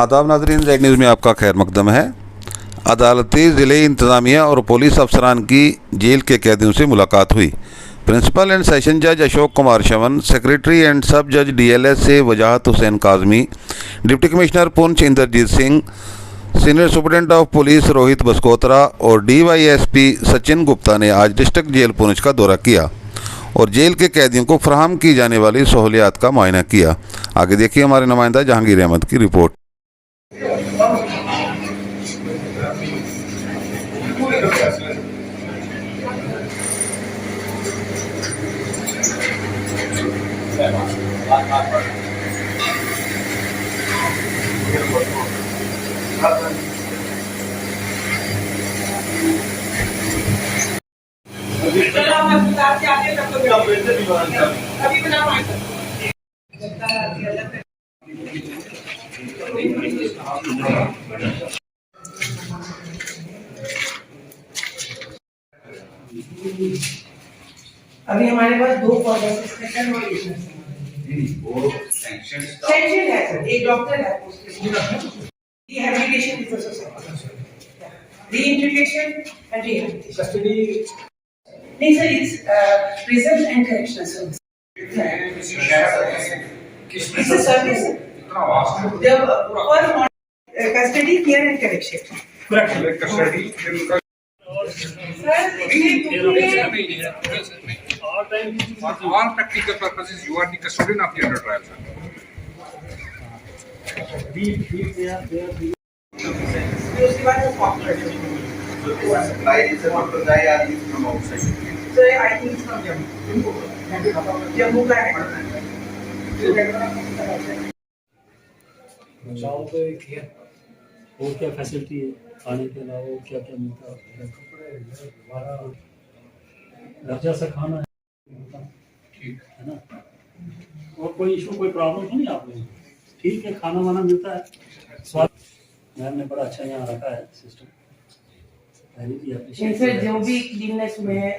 आदाब नाज़रीन, Z news में आपका खैर मकदम है। अदालती ज़िले इंतज़ामिया और पुलिस अफसरान की जेल के कैदियों से मुलाकात हुई। प्रिंसिपल एंड सेशन जज अशोक कुमार शवन, सेक्रेटरी एंड सब जज DLS से वजाहत Hussain Kazmi, deputy commissioner Poonch Indrajit Singh, senior superintendent of police Rohit बस्कोत्रा और DYSP सचिन गुप्ता ने आज डिस्ट्रिक्ट जेल पुंछ का दौरा किया और जेल के कैदियों को फराहम की जाने वाली सहूलियात का मुआयना किया। आगे देखिए हमारे नुमाइंदा जहांगीर अहमद की रिपोर्ट। अभी हमारे पास 2 सेकंड और सेंशन है सर, एक डॉक्टर है rehabilitation reintegration and rehabilitation custody नहीं sir, it's prison and correctional service it's a service जब पर custody care and correction correct custody For all practical purposes, you are the custodian of the under trial, sir. Supply is a Dr. Jai Ali from outside. So I think it's from Jammu. Jammu का है। बचाव तो एक है, और क्या facility है खाने के अलावा क्या क्या मिलता है? घर जैसा खाना है, ठीक है ना? और कोई इशू कोई प्रॉब्लम तो नहीं आप लोगों को? ठीक है, खाना वाना मिलता है, स्वाद मैम ने बड़ा अच्छा यहाँ रखा है सिस्टम। पहले भी नहीं सर, जो भी क्लीननेस में है